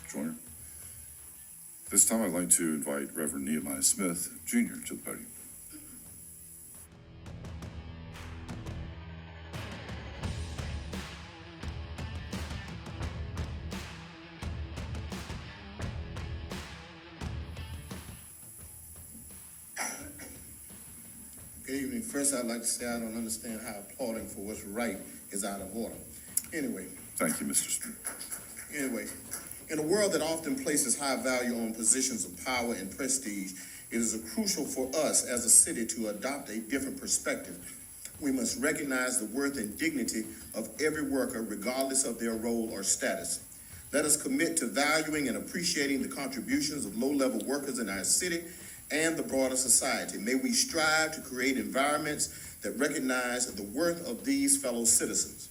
Joyner. This time I'd like to invite Reverend Nehemiah Smith, Jr. to the podium. Good evening. First, I'd like to say I don't understand how applauding for what's right is out of order. Anyway. Thank you, Mr. Street. Anyway, in a world that often places high value on positions of power and prestige, it is crucial for us as a city to adopt a different perspective. We must recognize the worth and dignity of every worker, regardless of their role or status. Let us commit to valuing and appreciating the contributions of low-level workers in our city and the broader society. May we strive to create environments that recognize the worth of these fellow citizens.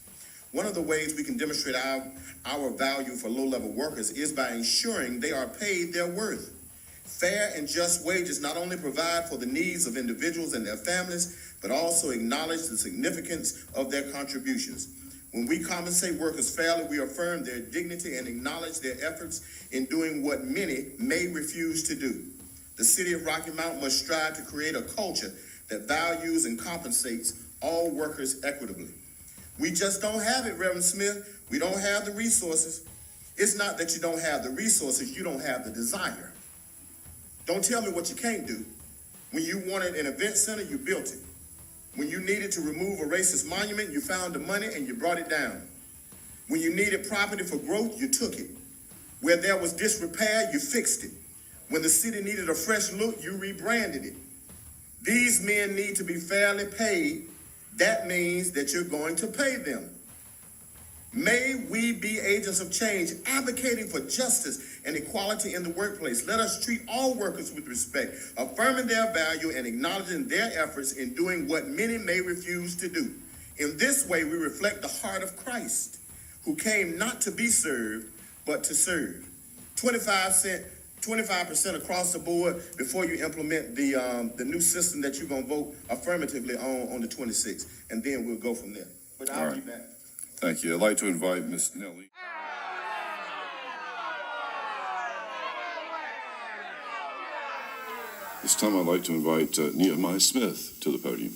One of the ways we can demonstrate our value for low-level workers is by ensuring they are paid their worth. Fair and just wages not only provide for the needs of individuals and their families, but also acknowledge the significance of their contributions. When we compensate workers fairly, we affirm their dignity and acknowledge their efforts in doing what many may refuse to do. The city of Rocky Mount must strive to create a culture that values and compensates all workers equitably. We just don't have it, Reverend Smith. We don't have the resources. It's not that you don't have the resources, you don't have the desire. Don't tell me what you can't do. When you wanted an event center, you built it. When you needed to remove a racist monument, you found the money and you brought it down. When you needed property for growth, you took it. Where there was disrepair, you fixed it. When the city needed a fresh look, you rebranded it. These men need to be fairly paid. That means that you're going to pay them. May we be agents of change, advocating for justice and equality in the workplace. Let us treat all workers with respect, affirming their value and acknowledging their efforts in doing what many may refuse to do. In this way, we reflect the heart of Christ, who came not to be served, but to serve. 25% across the board before you implement the new system that you're going to vote affirmatively on the 26th, and then we'll go from there. But I'll be back. Thank you. I'd like to invite Ms. Nellie. This time I'd like to invite Nehemiah Smith to the podium.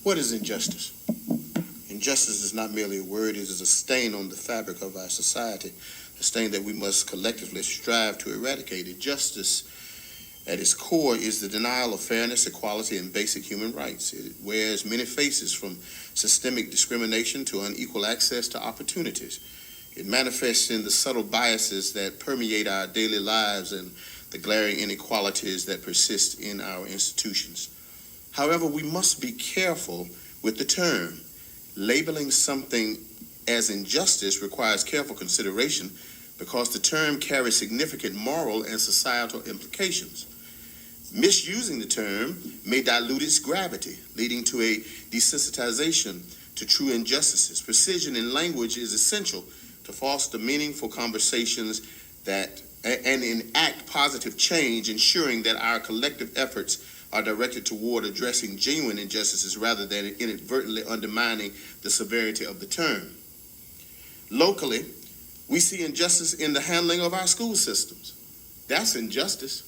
What is injustice? Injustice is not merely a word, it is a stain on the fabric of our society, a stain that we must collectively strive to eradicate. Injustice, at its core, is the denial of fairness, equality, and basic human rights. It wears many faces, from systemic discrimination to unequal access to opportunities. It manifests in the subtle biases that permeate our daily lives and the glaring inequalities that persist in our institutions. However, we must be careful with the term. Labeling something as injustice requires careful consideration because the term carries significant moral and societal implications. Misusing the term may dilute its gravity, leading to a desensitization to true injustices. Precision in language is essential to foster meaningful conversations and enact positive change, ensuring that our collective efforts are directed toward addressing genuine injustices rather than inadvertently undermining the severity of the term. Locally, we see injustice in the handling of our school systems. That's injustice.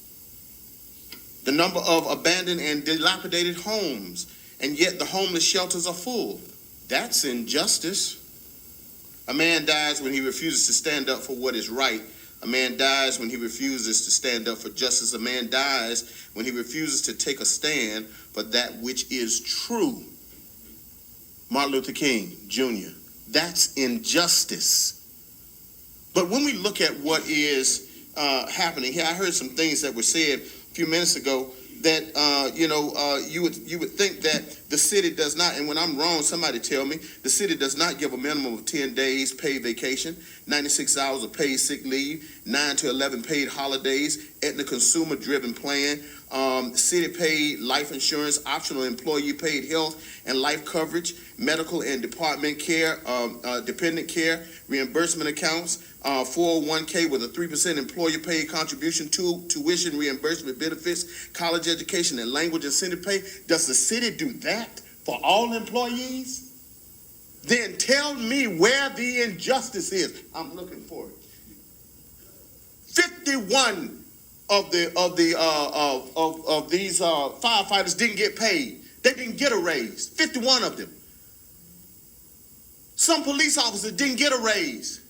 The number of abandoned and dilapidated homes, and yet the homeless shelters are full. That's injustice. A man dies when he refuses to stand up for what is right. A man dies when he refuses to stand up for justice. A man dies when he refuses to take a stand for that which is true. Martin Luther King, Jr. That's injustice. But when we look at what is happening here, I heard some things that were said a few minutes ago that you would think that the city does not, and when I'm wrong, somebody tell me, the city does not give a minimum of 10 days paid vacation, 96 hours of paid sick leave, 9 to 11 paid holidays, ethnic consumer-driven plan, city-paid life insurance, optional employee-paid health and life coverage, medical and department care, dependent care, reimbursement accounts, 401k with a 3% employer-paid contribution, to tuition reimbursement benefits, college education, and language incentive pay. Does the city do that for all employees? Then tell me where the injustice is. I'm looking for it. 51 of these firefighters didn't get paid. They didn't get a raise. 51 of them. Some police officers didn't get a raise.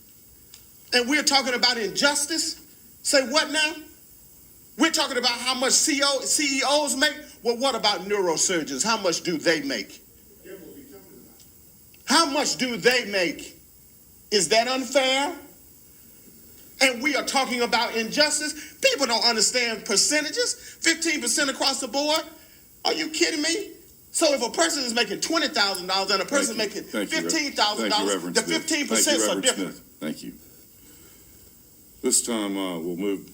And we're talking about injustice? Say what now? We're talking about how much CEOs make? Well, what about neurosurgeons? How much do they make? How much do they make? Is that unfair? And we are talking about injustice. People don't understand percentages. 15% across the board. Are you kidding me? So if a person is making $20,000 and a person making $15,000, the 15% are different. Thank you. This time we'll move